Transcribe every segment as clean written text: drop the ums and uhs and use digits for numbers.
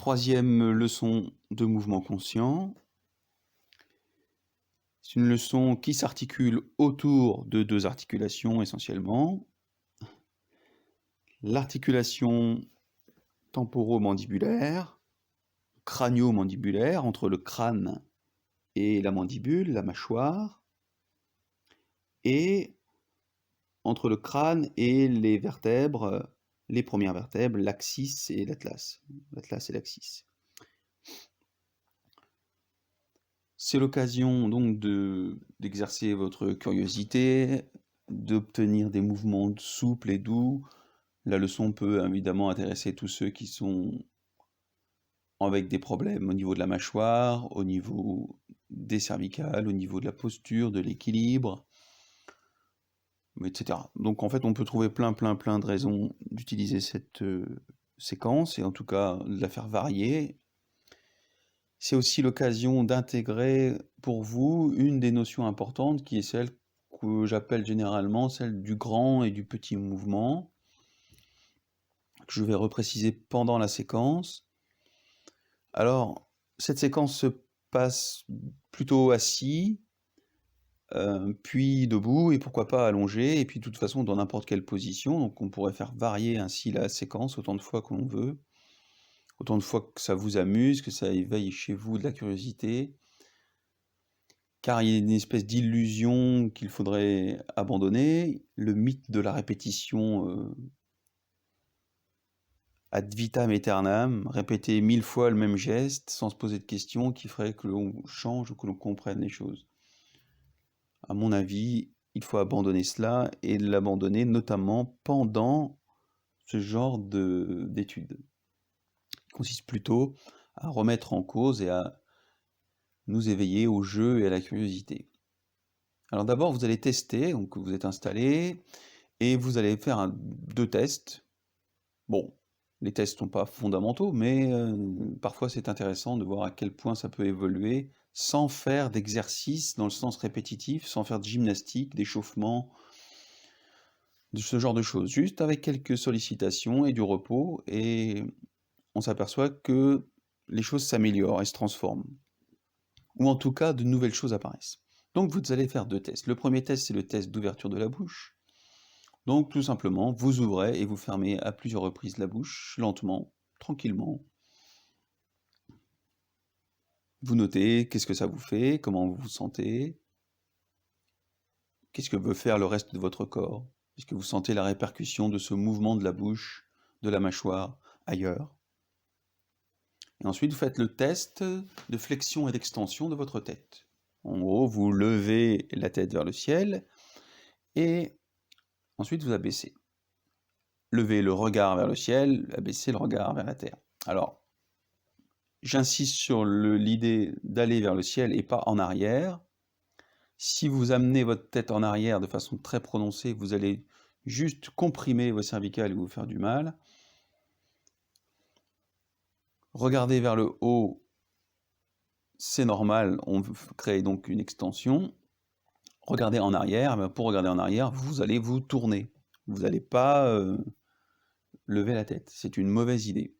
troisième leçon de mouvement conscient. C'est une leçon qui s'articule autour de deux articulations essentiellement. L'articulation temporomandibulaire, crânio-mandibulaire, entre le crâne et la mandibule, la mâchoire, et entre le crâne et les vertèbres, les premières vertèbres, l'axis et l'atlas. L'atlas et l'axis. C'est l'occasion donc d'exercer votre curiosité, d'obtenir des mouvements souples et doux. La leçon peut évidemment intéresser tous ceux qui sont avec des problèmes au niveau de la mâchoire, au niveau des cervicales, au niveau de la posture, de l'équilibre, etc. Donc en fait, on peut trouver plein de raisons d'utiliser cette séquence, et en tout cas de la faire varier. C'est aussi l'occasion d'intégrer pour vous une des notions importantes qui est celle que j'appelle généralement celle du grand et du petit mouvement, que je vais repréciser pendant la séquence. Alors, cette séquence se passe plutôt assis, puis debout, et pourquoi pas allongé, et puis de toute façon dans n'importe quelle position, donc on pourrait faire varier ainsi la séquence autant de fois que l'on veut, autant de fois que ça vous amuse, que ça éveille chez vous de la curiosité, car il y a une espèce d'illusion qu'il faudrait abandonner, le mythe de la répétition ad vitam aeternam, répéter 1000 fois le même geste sans se poser de questions qui ferait que l'on change ou que l'on comprenne les choses. À mon avis, il faut abandonner cela, et l'abandonner notamment pendant ce genre d'études. Il consiste plutôt à remettre en cause et à nous éveiller au jeu et à la curiosité. Alors d'abord, vous allez tester, donc vous êtes installé, et vous allez faire deux tests. Bon, les tests sont pas fondamentaux, mais parfois c'est intéressant de voir à quel point ça peut évoluer sans faire d'exercice dans le sens répétitif, sans faire de gymnastique, d'échauffement, de ce genre de choses, juste avec quelques sollicitations et du repos, et on s'aperçoit que les choses s'améliorent et se transforment. Ou en tout cas, de nouvelles choses apparaissent. Donc vous allez faire deux tests. Le premier test, c'est le test d'ouverture de la bouche. Donc tout simplement, vous ouvrez et vous fermez à plusieurs reprises la bouche, lentement, tranquillement. Vous notez qu'est-ce que ça vous fait, comment vous vous sentez, qu'est-ce que veut faire le reste de votre corps. Est-ce que vous sentez la répercussion de ce mouvement de la bouche, de la mâchoire, ailleurs? Et ensuite, vous faites le test de flexion et d'extension de votre tête. En gros, vous levez la tête vers le ciel, et ensuite vous abaissez. Levez le regard vers le ciel, abaissez le regard vers la terre. Alors, j'insiste sur l'idée d'aller vers le ciel et pas en arrière. Si vous amenez votre tête en arrière de façon très prononcée, vous allez juste comprimer vos cervicales et vous faire du mal. Regardez vers le haut, c'est normal, on crée donc une extension. Regardez en arrière, pour regarder en arrière, vous allez vous tourner. Vous n'allez pas lever la tête, c'est une mauvaise idée.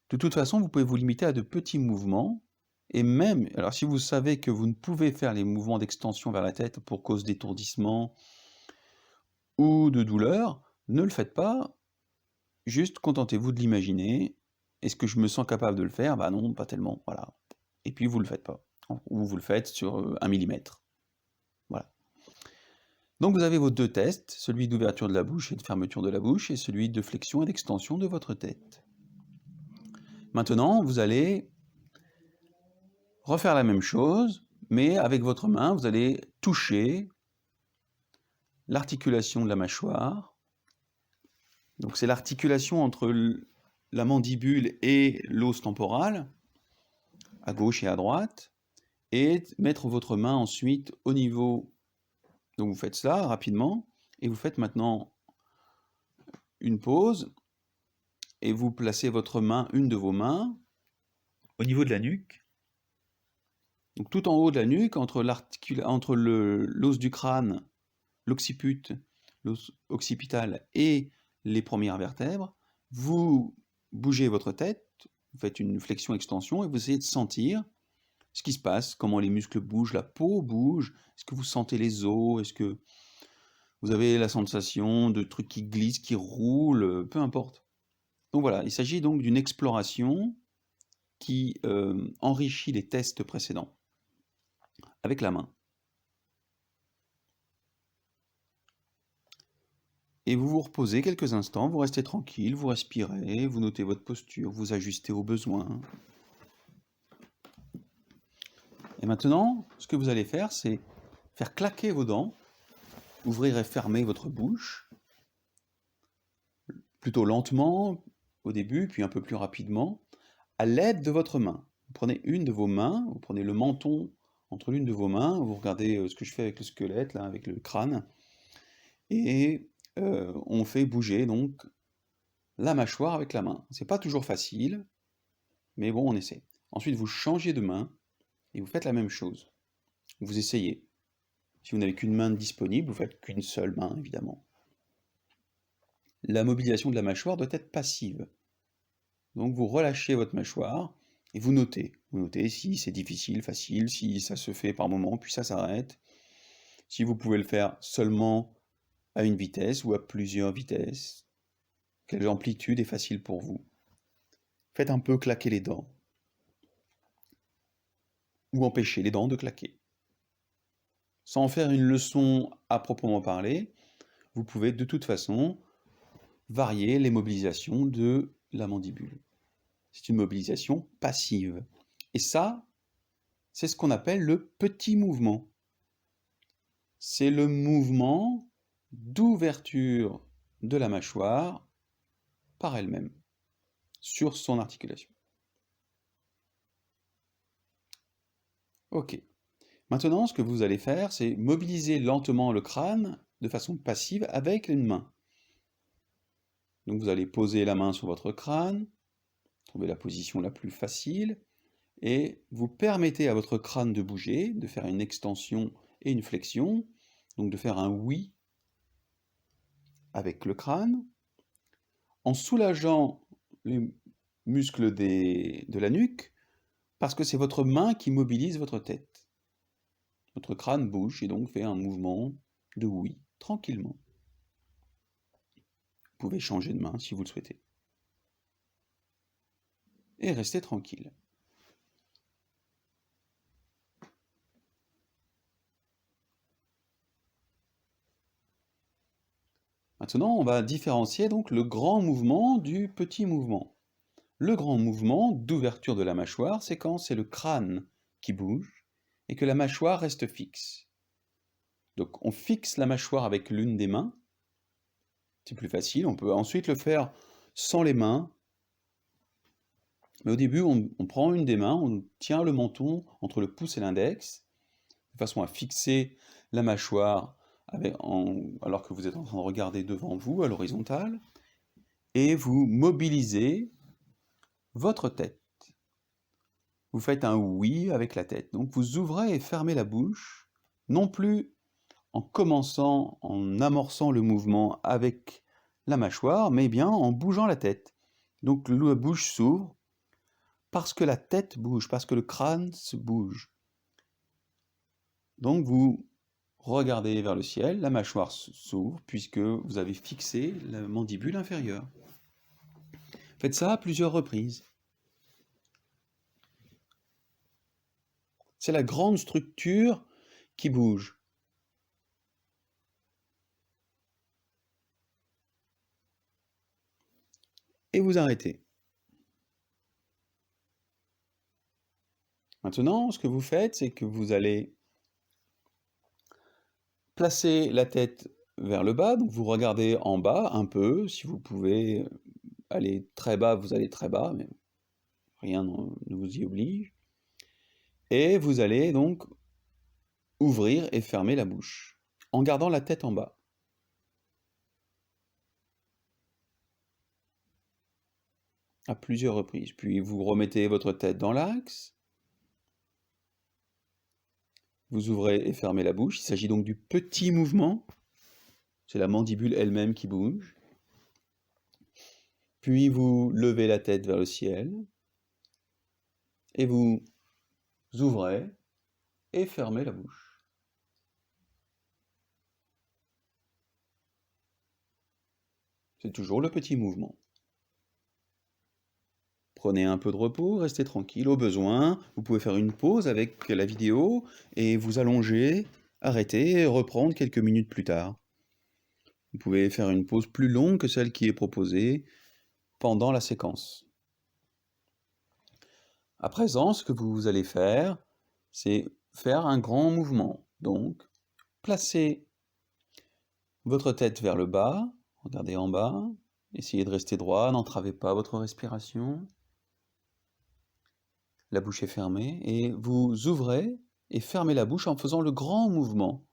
De toute façon, vous pouvez vous limiter à de petits mouvements, et même, alors si vous savez que vous ne pouvez faire les mouvements d'extension vers la tête pour cause d'étourdissement ou de douleur, ne le faites pas, juste contentez-vous de l'imaginer. Est-ce que je me sens capable de le faire? Bah non, pas tellement, voilà. Et puis vous le faites pas, ou vous le faites sur 1 millimètre. Voilà. Donc vous avez vos deux tests, celui d'ouverture de la bouche et de fermeture de la bouche, et celui de flexion et d'extension de votre tête. Maintenant, vous allez refaire la même chose, mais avec votre main, vous allez toucher l'articulation de la mâchoire. Donc c'est l'articulation entre la mandibule et l'os temporal, à gauche et à droite, et mettre votre main ensuite au niveau. Donc vous faites cela rapidement, et vous faites maintenant une pause, et vous placez votre main, une de vos mains, au niveau de la nuque. Donc tout en haut de la nuque, entre l'os du crâne, l'occiput, l'os occipital et les premières vertèbres, vous bougez votre tête, Vous faites une flexion-extension et vous essayez de sentir ce qui se passe, comment les muscles bougent, la peau bouge, est-ce que vous sentez les os, est-ce que vous avez la sensation de trucs qui glissent, qui roulent, peu importe. Donc voilà, il s'agit donc d'une exploration qui enrichit les tests précédents avec la main. Et vous vous reposez quelques instants, vous restez tranquille, vous respirez, vous notez votre posture, vous ajustez aux besoins. Et maintenant, ce que vous allez faire, c'est faire claquer vos dents, ouvrir et fermer votre bouche, plutôt lentement au début, puis un peu plus rapidement, à l'aide de votre main. Vous prenez une de vos mains, vous prenez le menton entre l'une de vos mains, vous regardez ce que je fais avec le squelette, là, avec le crâne, et on fait bouger donc la mâchoire avec la main. C'est pas toujours facile, mais bon, on essaie. Ensuite, vous changez de main et vous faites la même chose. Vous essayez. Si vous n'avez qu'une main disponible, vous faites qu'une seule main, évidemment. La mobilisation de la mâchoire doit être passive. Donc vous relâchez votre mâchoire et vous notez. Vous notez si c'est difficile, facile, si ça se fait par moment, puis ça s'arrête. Si vous pouvez le faire seulement à une vitesse ou à plusieurs vitesses. Quelle amplitude est facile pour vous. Faites un peu claquer les dents. Ou empêcher les dents de claquer. Sans en faire une leçon à proprement parler, vous pouvez de toute façon varier les mobilisations de la mandibule. C'est une mobilisation passive. Et ça, c'est ce qu'on appelle le petit mouvement. C'est le mouvement d'ouverture de la mâchoire par elle-même, sur son articulation. Ok. Maintenant, ce que vous allez faire, c'est mobiliser lentement le crâne de façon passive avec une main. Donc vous allez poser la main sur votre crâne, trouver la position la plus facile, et vous permettez à votre crâne de bouger, de faire une extension et une flexion, donc de faire un oui avec le crâne, en soulageant les muscles de la nuque, parce que c'est votre main qui mobilise votre tête. Votre crâne bouge et donc fait un mouvement de oui, tranquillement. Vous pouvez changer de main si vous le souhaitez. Et restez tranquille. Maintenant, on va différencier donc le grand mouvement du petit mouvement. Le grand mouvement d'ouverture de la mâchoire, c'est quand c'est le crâne qui bouge et que la mâchoire reste fixe. Donc on fixe la mâchoire avec l'une des mains. C'est plus facile, on peut ensuite le faire sans les mains. Mais au début, on prend une des mains, on tient le menton entre le pouce et l'index, de façon à fixer la mâchoire alors que vous êtes en train de regarder devant vous, à l'horizontale, et vous mobilisez votre tête. Vous faites un oui avec la tête. Donc vous ouvrez et fermez la bouche, non plus en amorçant le mouvement avec la mâchoire, mais bien en bougeant la tête. Donc la bouche s'ouvre parce que la tête bouge, parce que le crâne se bouge. Donc vous regardez vers le ciel, la mâchoire s'ouvre puisque vous avez fixé la mandibule inférieure. Faites ça à plusieurs reprises. C'est la grande structure qui bouge. Et vous arrêtez. Maintenant, ce que vous faites, c'est que vous allez placer la tête vers le bas, donc vous regardez en bas un peu, si vous pouvez aller très bas, vous allez très bas, mais rien ne vous y oblige. Et vous allez donc ouvrir et fermer la bouche, en gardant la tête en bas. À plusieurs reprises. Puis vous remettez votre tête dans l'axe. Vous ouvrez et fermez la bouche. Il s'agit donc du petit mouvement. C'est la mandibule elle-même qui bouge. Puis vous levez la tête vers le ciel. et vous ouvrez et fermez la bouche. C'est toujours le petit mouvement. Prenez un peu de repos, restez tranquille. Au besoin, vous pouvez faire une pause avec la vidéo et vous allonger, arrêter et reprendre quelques minutes plus tard. Vous pouvez faire une pause plus longue que celle qui est proposée pendant la séquence. À présent, ce que vous allez faire, c'est faire un grand mouvement. Donc, placez votre tête vers le bas, regardez en bas, essayez de rester droit, n'entravez pas votre respiration. La bouche est fermée et vous ouvrez et fermez la bouche en faisant le grand mouvement.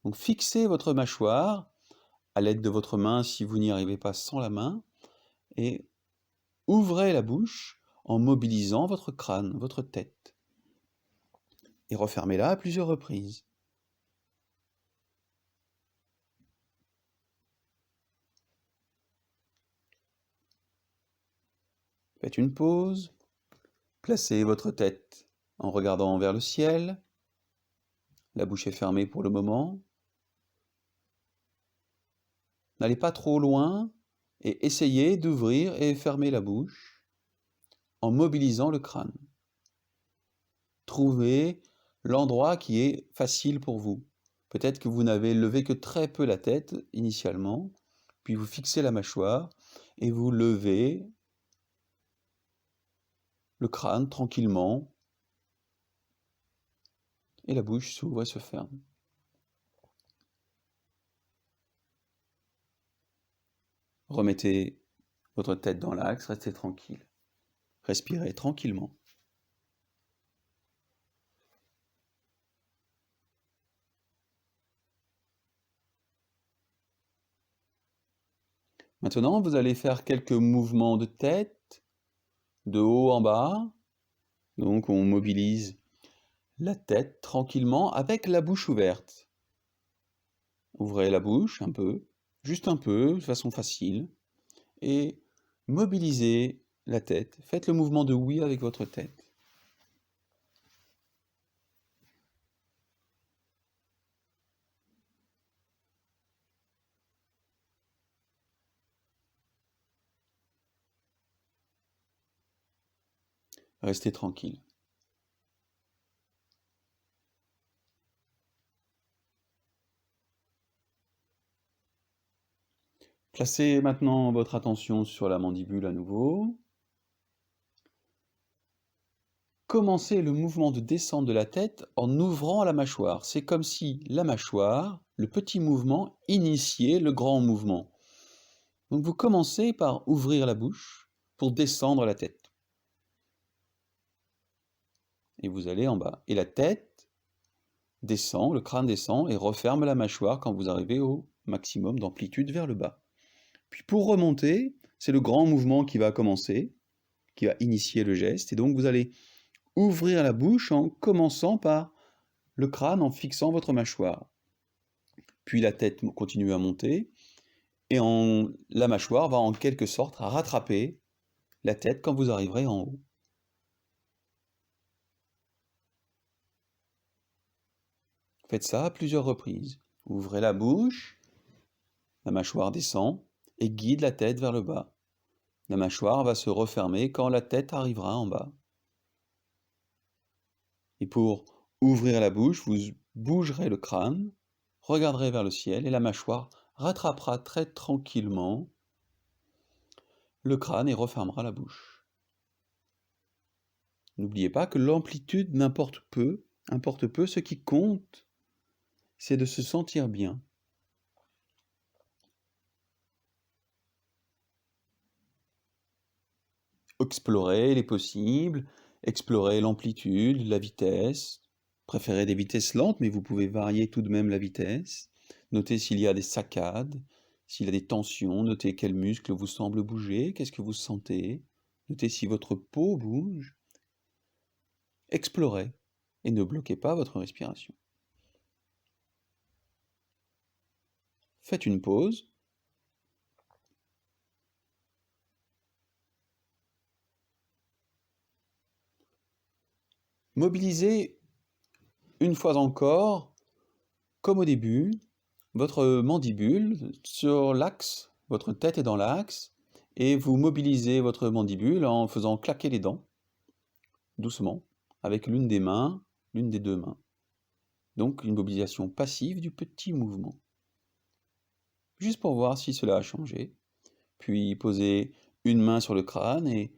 Donc fixez votre mâchoire à l'aide de votre main si vous n'y arrivez pas sans la main et ouvrez la bouche en mobilisant votre crâne, votre tête. Et refermez-la à plusieurs reprises. Faites une pause, placez votre tête en regardant vers le ciel. La bouche est fermée pour le moment. N'allez pas trop loin et essayez d'ouvrir et fermer la bouche en mobilisant le crâne. Trouvez l'endroit qui est facile pour vous. Peut-être que vous n'avez levé que très peu la tête initialement, puis vous fixez la mâchoire et vous levez le crâne tranquillement et la bouche s'ouvre et se ferme. Remettez votre tête dans l'axe, restez tranquille. Respirez tranquillement. Maintenant, vous allez faire quelques mouvements de tête, de haut en bas. Donc, on mobilise la tête tranquillement avec la bouche ouverte. Ouvrez la bouche un peu, juste un peu, de façon facile, et mobilisez la tête. Faites le mouvement de oui avec votre tête. Restez tranquille. Placez maintenant votre attention sur la mandibule à nouveau. Commencez le mouvement de descente de la tête en ouvrant la mâchoire. C'est comme si la mâchoire, le petit mouvement, initiait le grand mouvement. Donc vous commencez par ouvrir la bouche pour descendre la tête. Et vous allez en bas. Et la tête descend, le crâne descend et referme la mâchoire quand vous arrivez au maximum d'amplitude vers le bas. Puis pour remonter, c'est le grand mouvement qui va commencer, qui va initier le geste. Et donc vous allez ouvrir la bouche en commençant par le crâne en fixant votre mâchoire. Puis la tête continue à monter et la mâchoire va en quelque sorte rattraper la tête quand vous arriverez en haut. Faites ça à plusieurs reprises. Ouvrez la bouche, la mâchoire descend et guide la tête vers le bas. La mâchoire va se refermer quand la tête arrivera en bas. Et pour ouvrir la bouche, vous bougerez le crâne, regarderez vers le ciel et la mâchoire rattrapera très tranquillement le crâne et refermera la bouche. N'oubliez pas que l'amplitude importe peu, ce qui compte, c'est de se sentir bien. Explorez les possibles, explorez l'amplitude, la vitesse. Préférez des vitesses lentes, mais vous pouvez varier tout de même la vitesse. Notez s'il y a des saccades, s'il y a des tensions, notez quels muscles vous semblent bouger, qu'est-ce que vous sentez. Notez si votre peau bouge. Explorez et ne bloquez pas votre respiration. Faites une pause. Mobilisez une fois encore, comme au début, votre mandibule sur l'axe, votre tête est dans l'axe, et vous mobilisez votre mandibule en faisant claquer les dents, doucement, avec l'une des mains, l'une des deux mains. Donc une mobilisation passive du petit mouvement. Juste pour voir si cela a changé. Puis posez une main sur le crâne et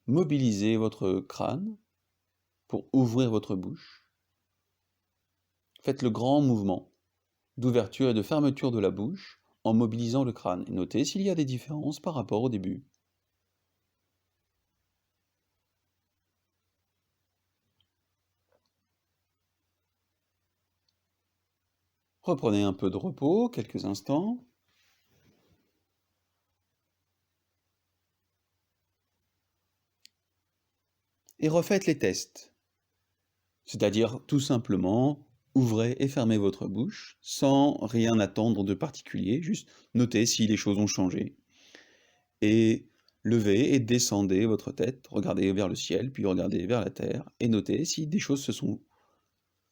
mobilisez votre crâne pour ouvrir votre bouche. Faites le grand mouvement d'ouverture et de fermeture de la bouche en mobilisant le crâne. Et notez s'il y a des différences par rapport au début. Reprenez un peu de repos, quelques instants. Et refaites les tests. C'est-à-dire tout simplement, ouvrez et fermez votre bouche sans rien attendre de particulier, juste notez si les choses ont changé. Et levez et descendez votre tête, regardez vers le ciel, puis regardez vers la terre, et notez si des choses se sont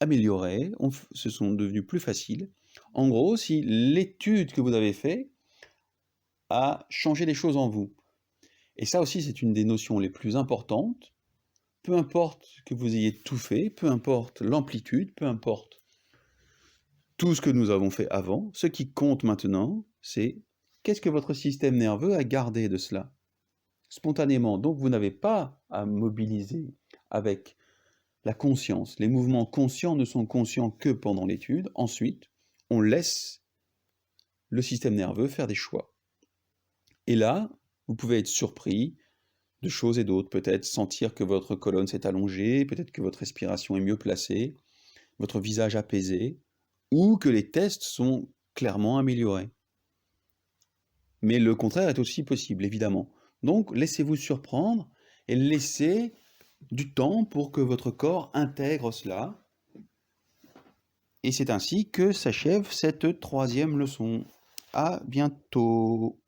améliorées, se sont devenues plus faciles. En gros, si l'étude que vous avez faite a changé les choses en vous. Et ça aussi, c'est une des notions les plus importantes. Peu importe que vous ayez tout fait, peu importe l'amplitude, peu importe tout ce que nous avons fait avant, ce qui compte maintenant, c'est qu'est-ce que votre système nerveux a gardé de cela spontanément. Donc vous n'avez pas à mobiliser avec la conscience. Les mouvements conscients ne sont conscients que pendant l'étude. Ensuite, on laisse le système nerveux faire des choix. Et là, vous pouvez être surpris de choses et d'autres, peut-être sentir que votre colonne s'est allongée, peut-être que votre respiration est mieux placée, votre visage apaisé, ou que les tests sont clairement améliorés. Mais le contraire est aussi possible, évidemment. Donc, laissez-vous surprendre et laissez du temps pour que votre corps intègre cela. Et c'est ainsi que s'achève cette 3e leçon. À bientôt.